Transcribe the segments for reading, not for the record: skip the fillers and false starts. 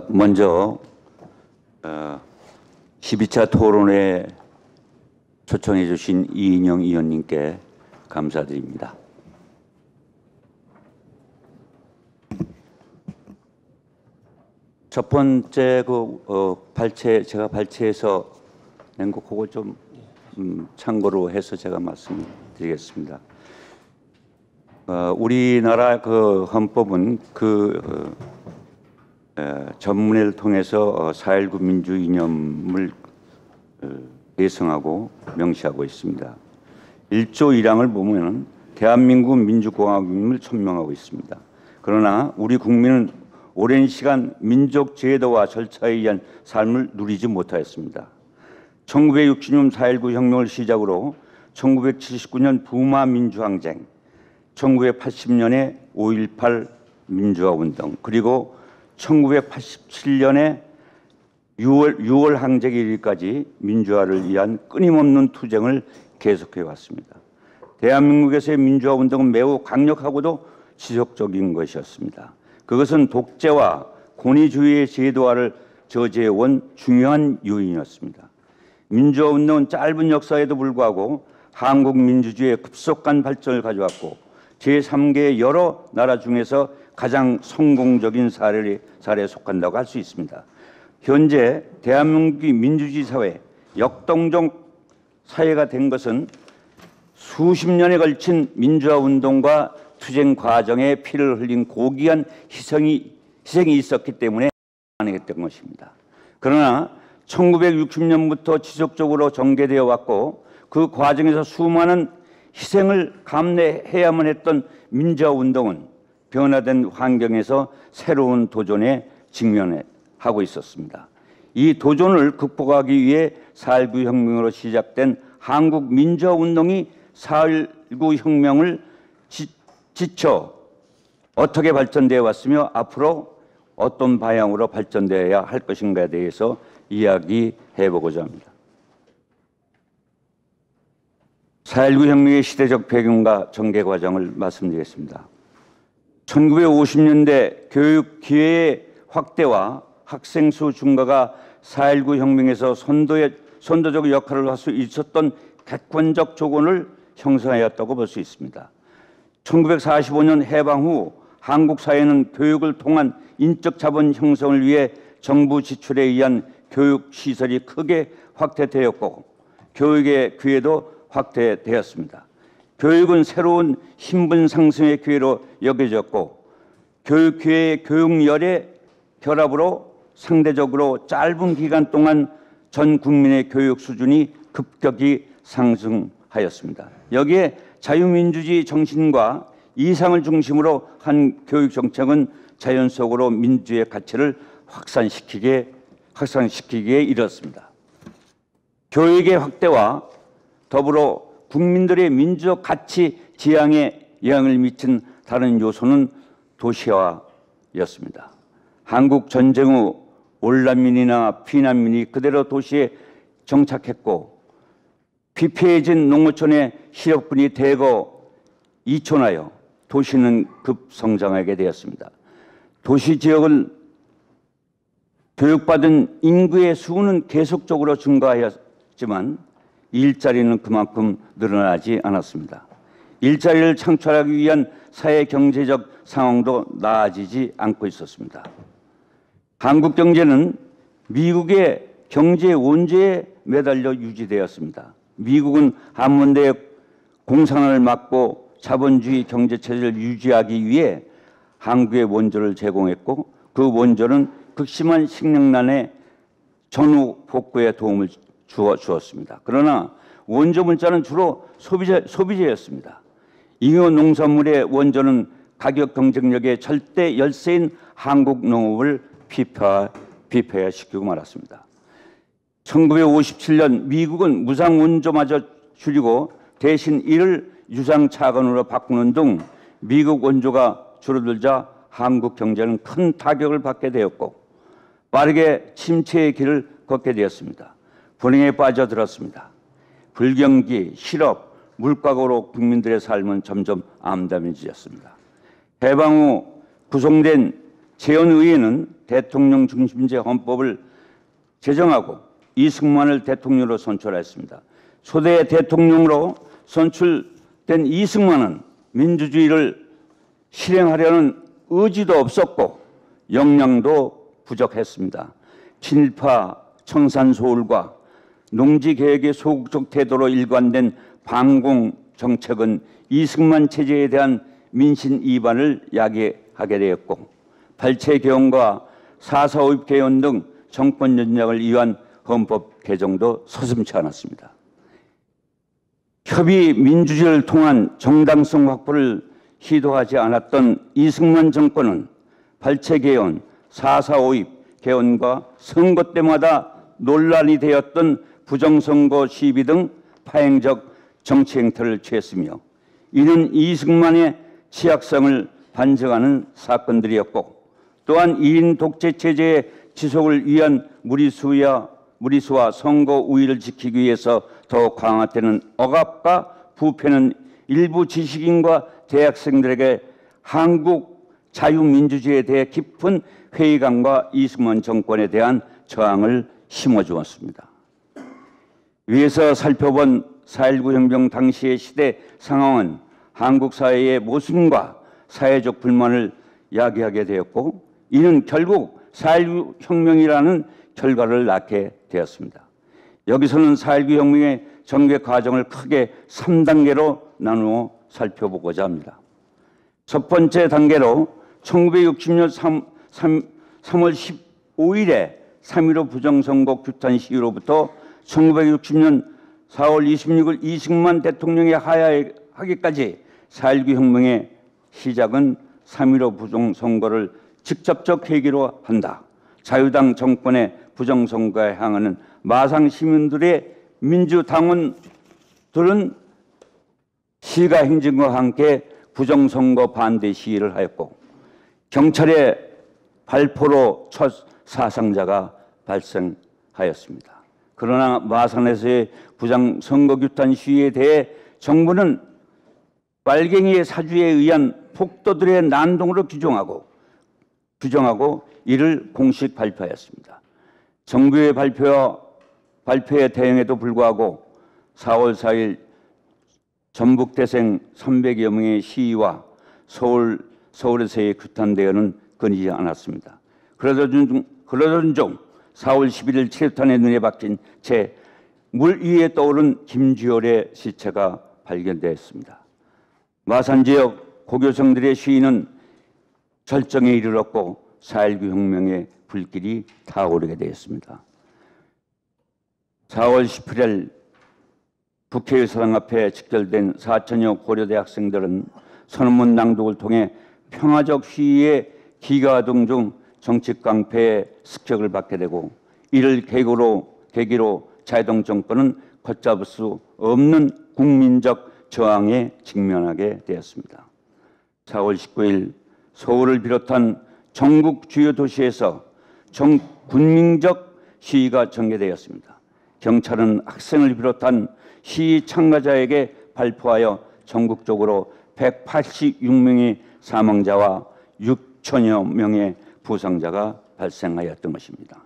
먼저 12차 토론회 초청해 주신 이인영 의원님께 감사드립니다. 첫 번째 제가 발췌해서 낸 거 그거 좀 참고로 해서 제가 말씀드리겠습니다. 우리나라 헌법은 전문회를 통해서 4.19 민주 이념을 계승하고 명시하고 있습니다. 1조 1항을 보면 대한민국 민주공화국임을 천명하고 있습니다. 그러나 우리 국민은 오랜 시간 민족 제도와 절차에 의한 삶을 누리지 못하였습니다. 1960년 4.19 혁명을 시작으로 1979년 부마 민주항쟁, 1980년에 5.18 민주화운동, 그리고 1987년에 6월 항쟁에 이르기까지 민주화를 위한 끊임없는 투쟁을 계속해 왔습니다. 대한민국에서의 민주화운동은 매우 강력하고도 지속적인 것이었습니다. 그것은 독재와 권위주의의 제도화를 저지해온 중요한 요인이었습니다. 민주화운동은 짧은 역사에도 불구하고 한국 민주주의의 급속한 발전을 가져왔고 제3계의 여러 나라 중에서 가장 성공적인 사례에 속한다고 할 수 있습니다. 현재 대한민국이 민주주의 사회, 역동적 사회가 된 것은 수십 년에 걸친 민주화 운동과 투쟁 과정에 피를 흘린 고귀한 희생이 있었기 때문에 가능했던 것입니다. 그러나 1960년부터 지속적으로 전개되어 왔고 그 과정에서 수많은 희생을 감내해야만 했던 민주화 운동은 변화된 환경에서 새로운 도전에 직면하고 있었습니다. 이 도전을 극복하기 위해 4.19 혁명으로 시작된 한국 민주화 운동이 4.19 혁명을 지쳐 어떻게 발전되어 왔으며 앞으로 어떤 방향으로 발전되어야 할 것인가에 대해서 이야기해 보고자 합니다. 4.19 혁명의 시대적 배경과 전개 과정을 말씀드리겠습니다. 1950년대 교육 기회의 확대와 학생 수 증가가 4.19 혁명에서 선도적 역할을 할 수 있었던 객관적 조건을 형성하였다고 볼 수 있습니다. 1945년 해방 후 한국 사회는 교육을 통한 인적 자본 형성을 위해 정부 지출에 의한 교육 시설이 크게 확대되었고 교육의 기회도 확대되었습니다. 교육은 새로운 신분 상승의 기회로 여겨졌고 교육 기회의 교육열의 결합으로 상대적으로 짧은 기간 동안 전 국민의 교육 수준이 급격히 상승하였습니다. 여기에 자유민주주의 정신과 이상을 중심으로 한 교육 정책은 자연 속으로 민주의 가치를 확산시키기에 이르렀습니다. 교육의 확대와 더불어 국민들의 민주적 가치 지향에 영향을 미친 다른 요소는 도시화였습니다. 한국 전쟁 후 월난민이나 피난민이 그대로 도시에 정착했고 피폐해진 농어촌의 실업군이 대거 이촌하여 도시는 급성장하게 되었습니다. 도시 지역은 교육받은 인구의 수는 계속적으로 증가하였지만 일자리는 그만큼 늘어나지 않았습니다. 일자리를 창출하기 위한 사회 경제적 상황도 나아지지 않고 있었습니다. 한국 경제는 미국의 경제 원조에 매달려 유지되었습니다. 미국은 한반도의 공산화를 막고 자본주의 경제 체제를 유지하기 위해 한국의 원조를 제공했고 그 원조는 극심한 식량난의 전후 복구에 도움을 주었습니다. 그러나 원조 물자는 주로 소비재였습니다. 잉여 농산물의 원조는 가격 경쟁력의 절대 열세인 한국 농업을 비폐화시키고 말았습니다. 1957년 미국은 무상 원조마저 줄이고 대신 이를 유상 차관으로 바꾸는 등 미국 원조가 줄어들자 한국 경제는 큰 타격을 받게 되었고 빠르게 침체의 길을 걷게 되었습니다. 불행에 빠져들었습니다. 불경기, 실업, 물가고로 국민들의 삶은 점점 암담해지었습니다. 해방 후 구성된 재헌의회는 대통령 중심제 헌법을 제정하고 이승만을 대통령으로 선출했습니다. 초대 대통령으로 선출된 이승만은 민주주의를 실행하려는 의지도 없었고 역량도 부족했습니다. 친일파 청산소홀과 농지개혁의 소극적 태도로 일관된 반공 정책은 이승만 체제에 대한 민심 이반을 야기하게 되었고 발췌개헌과 4.4.5 개헌 등 정권 전략을 위한 헌법 개정도 서슴지 않았습니다. 협의 민주주의를 통한 정당성 확보를 시도하지 않았던 이승만 정권은 발췌개헌, 4.4.5 개헌과 선거 때마다 논란이 되었던 부정선거 시비 등 파행적 정치 행태를 취했으며 이는 이승만의 취약성을 반증하는 사건들이었고 또한 1인 독재 체제의 지속을 위한 무리수와 선거 우위를 지키기 위해서 더욱 강화되는 억압과 부패는 일부 지식인과 대학생들에게 한국 자유민주주의에 대해 깊은 회의감과 이승만 정권에 대한 저항을 심어주었습니다. 위에서 살펴본 4.19 혁명 당시의 시대 상황은 한국 사회의 모순과 사회적 불만을 야기하게 되었고 이는 결국 4.19 혁명이라는 결과를 낳게 되었습니다. 여기서는 4.19 혁명의 전개 과정을 크게 3단계로 나누어 살펴보고자 합니다. 첫 번째 단계로 1960년 3월 15일에 3.15 부정선거 규탄 시위로부터 1960년 4월 26일 이승만 대통령의 하야하기까지 4.19 혁명의 시작은 3.15 부정선거를 직접적 계기로 한다. 자유당 정권의 부정선거에 향하는 마상 시민들의 민주당원들은 시가 행진과 함께 부정선거 반대 시위를 하였고 경찰의 발포로 첫 사상자가 발생하였습니다. 그러나 마산에서의 부정선거 규탄 시위에 대해 정부는 빨갱이의 사주에 의한 폭도들의 난동으로 규정하고 이를 공식 발표하였습니다. 정부의 발표에 대응에도 불구하고 4월 4일 전북대생 300여 명의 시위와 서울에서의 규탄 대응은 끊이지 않았습니다. 그러던 중 4월 11일 체류탄에 눈에 박힌 채 물 위에 떠오른 김주열의 시체가 발견되었습니다. 마산 지역 고교생들의 시위는 절정에 이르렀고 4.19 혁명의 불길이 타오르게 되었습니다. 4월 18일 국회의사당 앞에 직결된 4천여 고려대 학생들은 선언문 낭독을 통해 평화적 시위에 기가동 중 정치 깡패의 습격을 받게 되고 이를 계기로 자유당 정권은 걷잡을 수 없는 국민적 저항에 직면하게 되었습니다. 4월 19일 서울을 비롯한 전국 주요 도시에서 군민적 시위가 전개되었습니다. 경찰은 학생을 비롯한 시위 참가자에게 발포하여 전국적으로 186명의 사망자와 6천여 명의 부상자가 발생하였던 것입니다.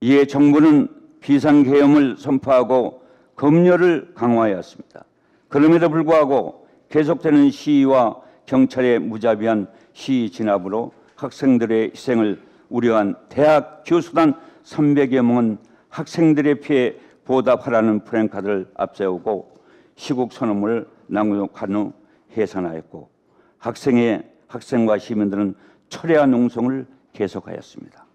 이에 정부는 비상계엄을 선포하고 검열을 강화하였습니다. 그럼에도 불구하고 계속되는 시위와 경찰의 무자비한 시위 진압으로 학생들의 희생을 우려한 대학 교수단 300여 명은 학생들의 피해 보답하라는 프랭카드를 앞세우고 시국 선언문을 낭독한 후 해산하였고 학생과 시민들은 철야 농성을 계속하였습니다.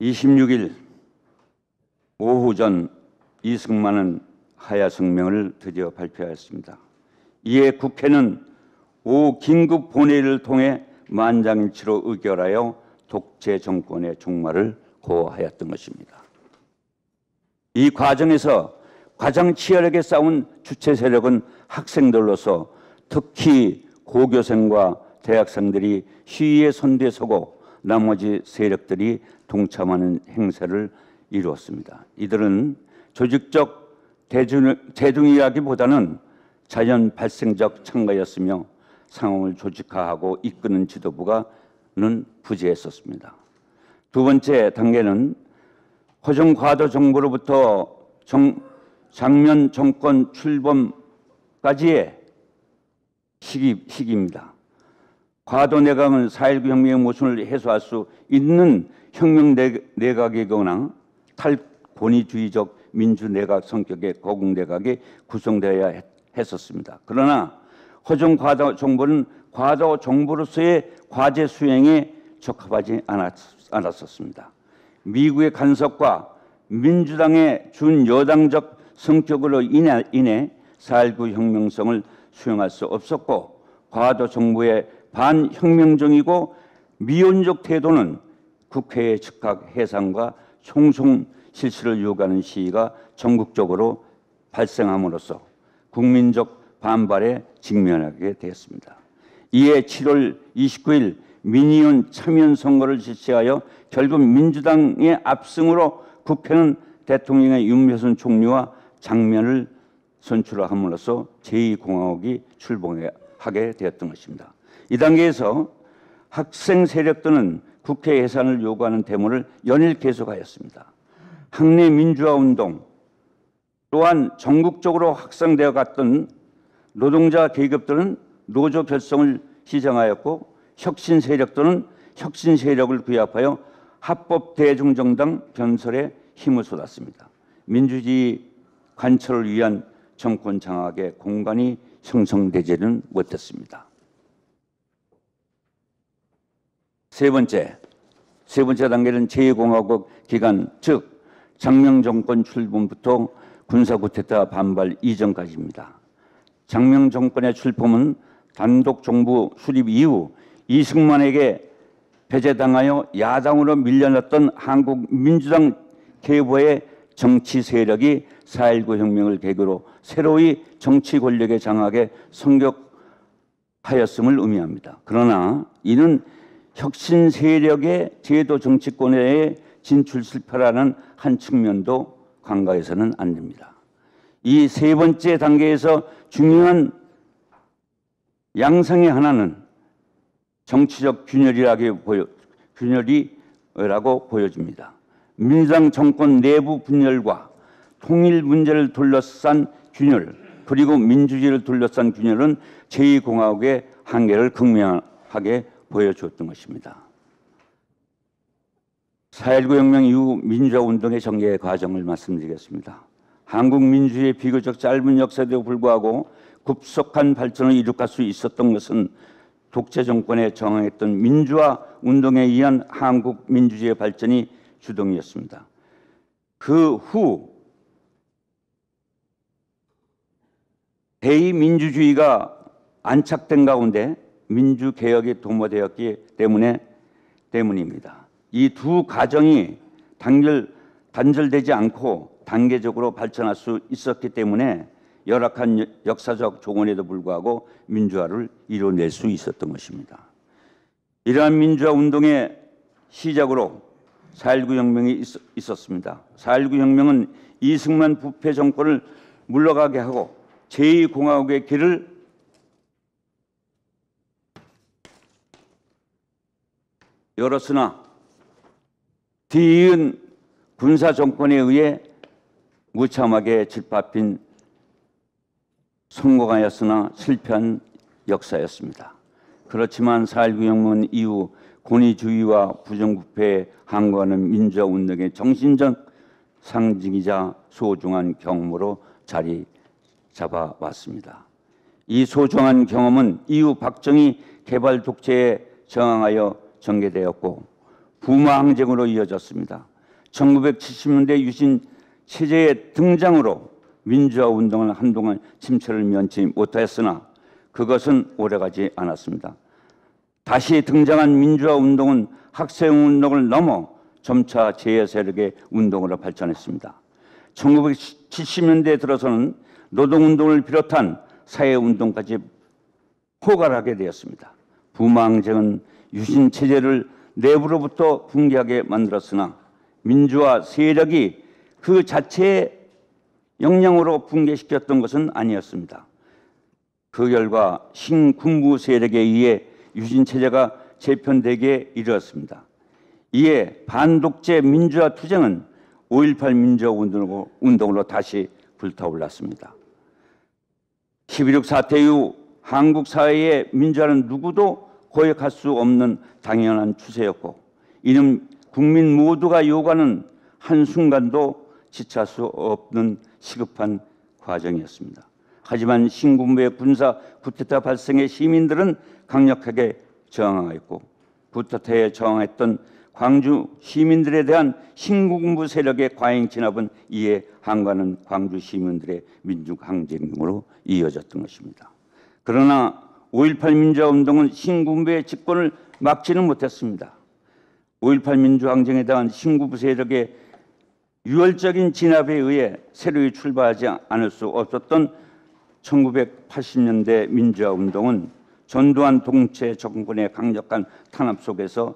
26일 오후 전 이승만은 하야 성명을 드디어 발표하였습니다. 이에 국회는 오후 긴급 본회의를 통해 만장일치로 의결하여 독재 정권의 종말을 고하였던 것입니다. 이 과정에서 가장 치열하게 싸운 주체 세력은 학생들로서 특히 고교생과 대학생들이 시위에 선두에 서고 나머지 세력들이 동참하는 행세를 이루었습니다. 이들은 조직적 대중이라기보다는 자연 발생적 참가였으며 상황을 조직화하고 이끄는 지도부가는 부재했었습니다. 두 번째 단계는 허정 과도 정부로부터 장면 정권 출범까지의 시기입니다. 과도 내각은 4.19 혁명의 모순을 해소할 수 있는 혁명 내각이거나 탈권위주의적 민주내각 성격의 거국 내각이 구성되어야 했었습니다. 그러나 허정 과도 정부는 과도 정부로서의 과제 수행에 적합하지 않았었습니다. 미국의 간섭과 민주당의 준여당적 성격으로 인해 4.19 혁명성을 수행할 수 없었고, 과도 정부의 반혁명적이고 미온적 태도는 국회의 즉각 해산과 총송 실시를 요구하는 시위가 전국적으로 발생함으로써 국민적 반발에 직면하게 되었습니다. 이에 7월 29일 민의원 참여연 선거를 실시하여 결국 민주당의 압승으로 국회는 대통령의 윤미선 총리와 장면을 선출함으로써 제2공화국이 출범하게 되었던 것입니다. 이 단계에서 학생 세력들은 국회 해산을 요구하는 데모를 연일 계속하였습니다. 학내 민주화 운동 또한 전국적으로 확산되어 갔던 노동자 계급들은 노조 결성을 시정하였고, 혁신 세력들은 혁신 세력을 규합하여 합법 대중정당 변설에 힘을 쏟았습니다. 민주주의 관철을 위한 정권 장악의 공간이 형성되지는 못했습니다. 세 번째 단계는 제2공화국 기간, 즉 장명 정권 출범부터 군사 쿠데타 반발 이전까지입니다. 장명 정권의 출범은 단독 정부 수립 이후 이승만에게 배제당하여 야당으로 밀려났던 한국 민주당 계보의 정치 세력이 4.19 혁명을 계기로 새로이 정치 권력의 장악에 성격하였음을 의미합니다. 그러나 이는 혁신 세력의 제도 정치권에 진출 실패라는 한 측면도 간과해서는 안 됩니다. 이 세 번째 단계에서 중요한 양상의 하나는 정치적 균열이라고 보여집니다. 민주당 정권 내부 분열과 통일 문제를 둘러싼 균열, 그리고 민주주의를 둘러싼 균열은 제2공화국의 한계를 극명하게 보여주었던 것입니다. 4.19 혁명 이후 민주화 운동의 전개 과정을 말씀드리겠습니다. 한국 민주주의의 비교적 짧은 역사에도 불구하고 급속한 발전을 이룩할 수 있었던 것은 독재 정권에 저항했던 민주화 운동에 의한 한국 민주주의의 발전이 주동이었습니다. 그 후 대의민주주의가 안착된 가운데 민주개혁이 도모되었기 때문입니다. 이 두 과정이 단절되지 않고 단계적으로 발전할 수 있었기 때문에 열악한 역사적 조건에도 불구하고 민주화를 이뤄낼 수 있었던 것입니다. 이러한 민주화 운동의 시작으로 4.19 혁명이 있었습니다. 4.19 혁명은 이승만 부패 정권을 물러가게 하고 제2공화국의 길을 열었으나 뒤이은 군사 정권에 의해 무참하게 짓밟힌 성공하였으나 실패한 역사였습니다. 그렇지만 4.19 혁명 이후 권위주의와 부정부패에 항거하는 민주화 운동의 정신적 상징이자 소중한 경험으로 자리 잡아왔습니다. 이 소중한 경험은 이후 박정희 개발 독재에 저항하여 전개되었고 부마 항쟁으로 이어졌습니다. 1970년대 유신 체제의 등장으로 민주화 운동은 한동안 침체를 면치 못하였으나 그것은 오래가지 않았습니다. 다시 등장한 민주화 운동은 학생 운동을 넘어 점차 제2 세력의 운동으로 발전했습니다. 1970년대에 들어서는 노동운동을 비롯한 사회운동까지 포괄하게 되었습니다. 부마 항쟁은 유신 체제를 내부로부터 붕괴하게 만들었으나 민주화 세력이 그 자체의 역량으로 붕괴시켰던 것은 아니었습니다. 그 결과 신군부 세력에 의해 유신체제가 재편되기에 이르렀습니다. 이에 반독재 민주화 투쟁은 5.18 민주화 운동으로 다시 불타올랐습니다. 11.6 사태 이후 한국 사회의 민주화는 누구도 거역할 수 없는 당연한 추세였고, 이는 국민 모두가 요구하는 한순간도 지체할 수 없는 시급한 과정이었습니다. 하지만 신군부의 군사 쿠데타 발생에 시민들은 강력하게 저항하였고, 쿠데타에 저항했던 광주 시민들에 대한 신군부 세력의 과잉 진압은 이에 한가는 광주 시민들의 민중항쟁으로 이어졌던 것입니다. 그러나 5.18 민주화운동은 신군부의 집권을 막지는 못했습니다. 5.18 민주항쟁에 대한 신군부 세력의 유혈적인 진압에 의해 새로이 출발하지 않을 수 없었던 1980년대 민주화운동은 전두환 동체 정권의 강력한 탄압 속에서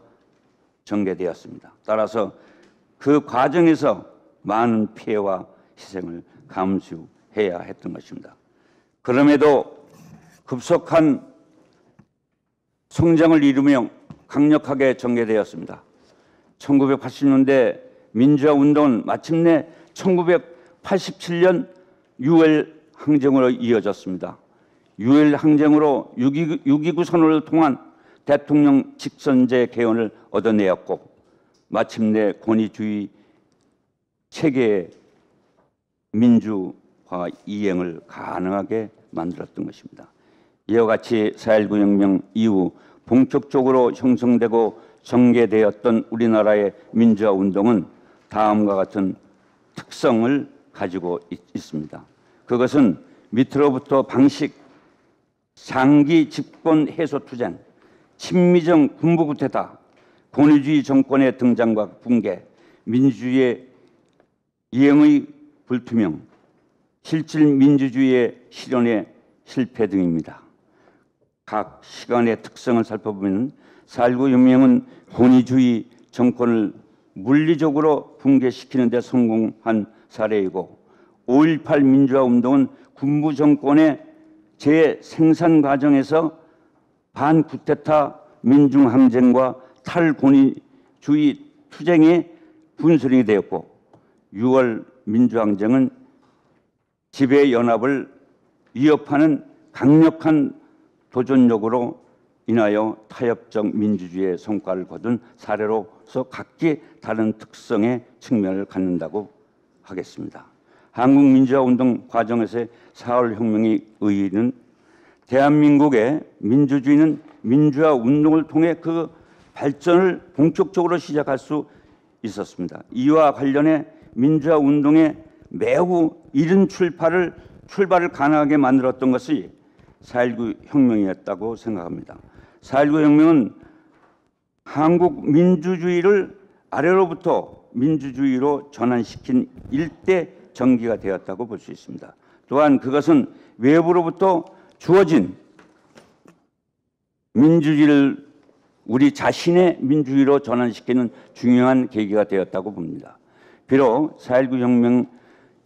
전개되었습니다. 따라서 그 과정에서 많은 피해와 희생을 감수해야 했던 것입니다. 그럼에도 급속한 성장을 이루며 강력하게 전개되었습니다. 1980년대 민주화운동은 마침내 1987년 6월 항쟁으로 이어졌습니다. 6월 항쟁으로 6.29 선언을 통한 대통령 직선제 개헌을 얻어내었고, 마침내 권위주의 체계의 민주화 이행을 가능하게 만들었던 것입니다. 이와 같이 4.19 혁명 이후 본격적으로 형성되고 전개되었던 우리나라의 민주화 운동은 다음과 같은 특성을 가지고 있습니다. 그것은 밑으로부터 방식, 장기 집권 해소 투쟁, 친미정 군부 쿠데타, 권위주의 정권의 등장과 붕괴, 민주주의의 이행의 불투명, 실질 민주주의의 실현의 실패 등입니다. 각 시간의 특성을 살펴보면 4.19 혁명은 권위주의 정권을 물리적으로 붕괴시키는 데 성공한 사례이고, 5.18 민주화 운동은 군부 정권의 재생산 과정에서 반쿠데타 민중항쟁과 탈권위주의 투쟁의 분수령이 되었고, 6월 민주항쟁은 지배연합을 위협하는 강력한 도전력으로 인하여 타협적 민주주의의 성과를 거둔 사례로서 각기 다른 특성의 측면을 갖는다고 하겠습니다. 한국 민주화 운동 과정에서의 4월 혁명의 의의는 대한민국의 민주주의는 민주화 운동을 통해 그 발전을 본격적으로 시작할 수 있었습니다. 이와 관련해 민주화 운동의 매우 이른 출발을 가능하게 만들었던 것이 4.19 혁명이었다고 생각합니다. 4.19 혁명은 한국 민주주의를 아래로부터 민주주의로 전환시킨 일대 전기가 되었다고 볼 수 있습니다. 또한 그것은 외부로부터 주어진 민주주의를 우리 자신의 민주주의로 전환시키는 중요한 계기가 되었다고 봅니다. 비록 4.19 혁명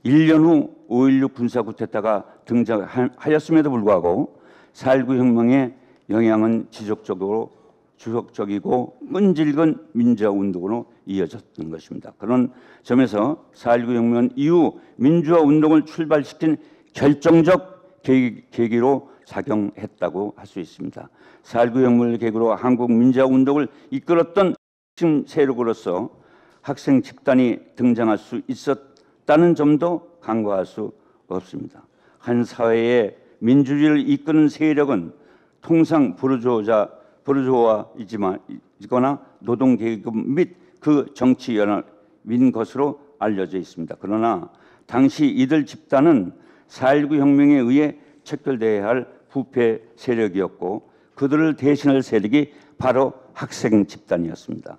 1년 후 5.16 군사 쿠데타가 등장하였음에도 불구하고 4.19 혁명의 영향은 지속적이고 끈질긴 민주화 운동으로 이어졌던 것입니다. 그런 점에서 4.19 혁명 이후 민주화 운동을 출발시킨 결정적 계기로 작용했다고 할 수 있습니다. 4.19 혁명을 계기로 한국 민주화 운동을 이끌었던 핵심 세력으로서 학생 집단이 등장할 수 있었다는 점도 간과할 수 없습니다. 한 사회의 민주주의를 이끄는 세력은 통상 부르주아이거나 노동계급 및 그 정치 연합인 것으로 알려져 있습니다. 그러나 당시 이들 집단은 4.19 혁명에 의해 척결되어야 할 부패 세력이었고, 그들을 대신할 세력이 바로 학생 집단이었습니다.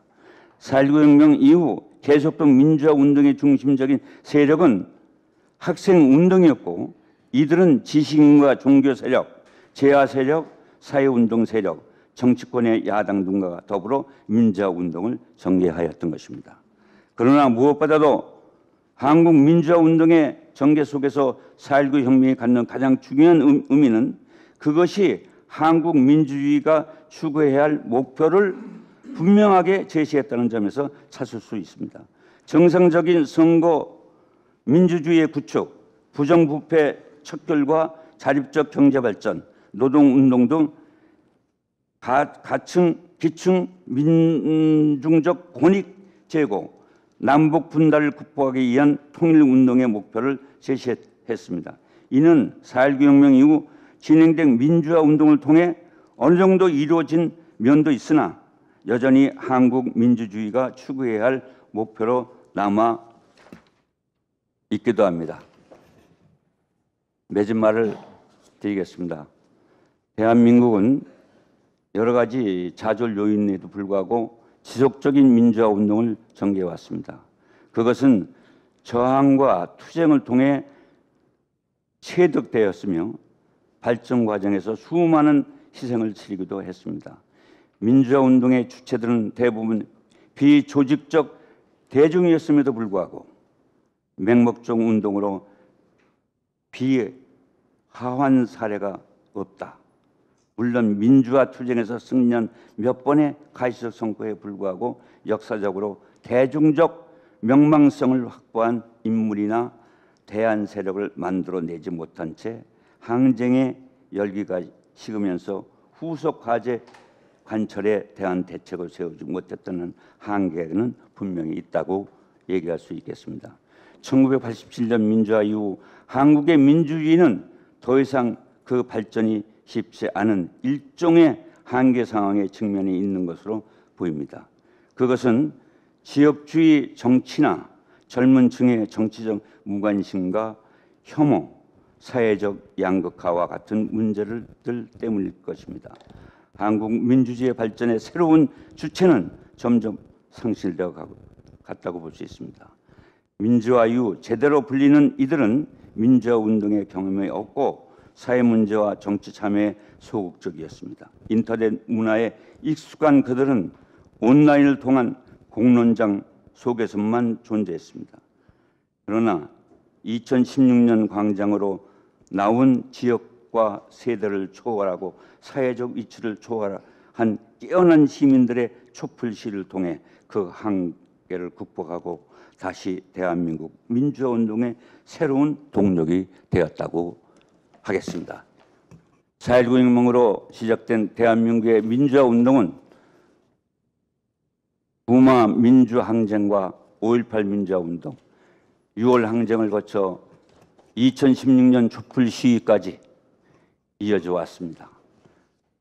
4.19 혁명 이후 계속된 민주화 운동의 중심적인 세력은 학생 운동이었고, 이들은 지식인과 종교 세력, 재화 세력, 사회운동 세력, 정치권의 야당 등과 더불어 민주화 운동을 전개하였던 것입니다. 그러나 무엇보다도 한국 민주화 운동의 전개 속에서 4.19 혁명이 갖는 가장 중요한 의미는 그것이 한국 민주주의가 추구해야 할 목표를 분명하게 제시했다는 점에서 찾을 수 있습니다. 정상적인 선거 민주주의의 구축, 부정부패 척결과 자립적 경제발전, 노동운동 등 가층, 기층 민중적 권익 제고, 남북 분단을 극복하기 위한 통일운동의 목표를 제시했습니다. 이는 4.19 혁명 이후 진행된 민주화 운동을 통해 어느 정도 이루어진 면도 있으나 여전히 한국 민주주의가 추구해야 할 목표로 남아 있기도 합니다. 맺은 말을 드리겠습니다. 대한민국은 여러 가지 자절 요인에도 불구하고 지속적인 민주화 운동을 전개해 왔습니다. 그것은 저항과 투쟁을 통해 체득되었으며 발전 과정에서 수많은 희생을 치르기도 했습니다. 민주화 운동의 주체들은 대부분 비조직적 대중이었음에도 불구하고 맹목적 운동으로 비하환 사례가 없다. 물론 민주화 투쟁에서 승리한 몇 번의 가시적 성과에 불구하고 역사적으로 대중적 명망성을 확보한 인물이나 대안 세력을 만들어내지 못한 채 항쟁의 열기가 식으면서 후속 과제 관철에 대한 대책을 세우지 못했다는 한계는 분명히 있다고 얘기할 수 있겠습니다. 1987년 민주화 이후 한국의 민주주의는 더 이상 그 발전이 쉽지 않은 일종의 한계 상황에 직면해 있는 것으로 보입니다. 그것은 지역주의 정치나 젊은 층의 정치적 무관심과 혐오, 사회적 양극화와 같은 문제들 때문일 것입니다. 한국 민주주의의 발전의 새로운 주체는 점점 상실되어 갔다고 볼 수 있습니다. 민주화 이후 제대로 불리는 이들은 민주화 운동의 경험이 없고 사회 문제와 정치 참여에 소극적이었습니다. 인터넷 문화에 익숙한 그들은 온라인을 통한 공론장 속에서만 존재했습니다. 그러나 2016년 광장으로 나온 지역과 세대를 초월하고 사회적 위치를 초월한 깨어난 시민들의 촛불 시위를 통해 그 한계를 극복하고 다시 대한민국 민주화 운동의 새로운 동력이 되었다고 하겠습니다. 4.19 혁명으로 시작된 대한민국의 민주화 운동은 부마 민주항쟁과 5.18 민주화 운동, 6월 항쟁을 거쳐 2016년 촛불 시위까지 이어져 왔습니다.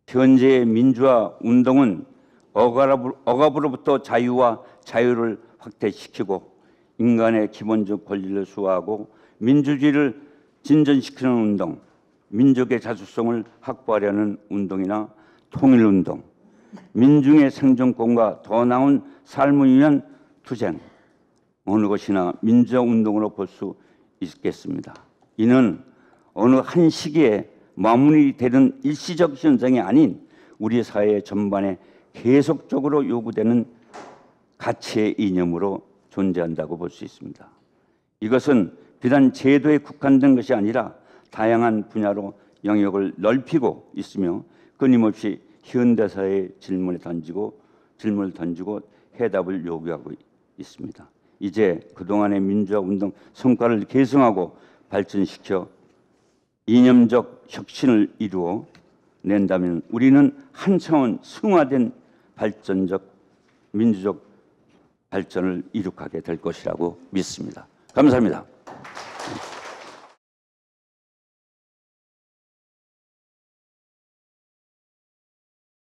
현재의 민주화 운동은 억압으로부터 자유와 자유를 확대시키고 인간의 기본적 권리를 수호하고 민주주의를 진전시키는 운동, 민족의 자주성을 확보하려는 운동이나 통일운동, 민중의 생존권과 더 나은 삶을 위한 투쟁, 어느 것이나 민주화 운동으로 볼 수 있겠습니다. 이는 어느 한 시기에 마무리되는 일시적 현상이 아닌 우리 사회 전반에 계속적으로 요구되는 가치의 이념으로 존재한다고 볼 수 있습니다. 이것은 비단 제도에 국한된 것이 아니라 다양한 분야로 영역을 넓히고 있으며 끊임없이 현대사회의 질문을 던지고 해답을 요구하고 있습니다. 이제 그동안의 민주화 운동 성과를 계승하고 발전시켜 이념적 혁신을 이루어 낸다면 우리는 한 차원 승화된 발전적 민주적 발전을 이룩하게 될 것이라고 믿습니다. 감사합니다.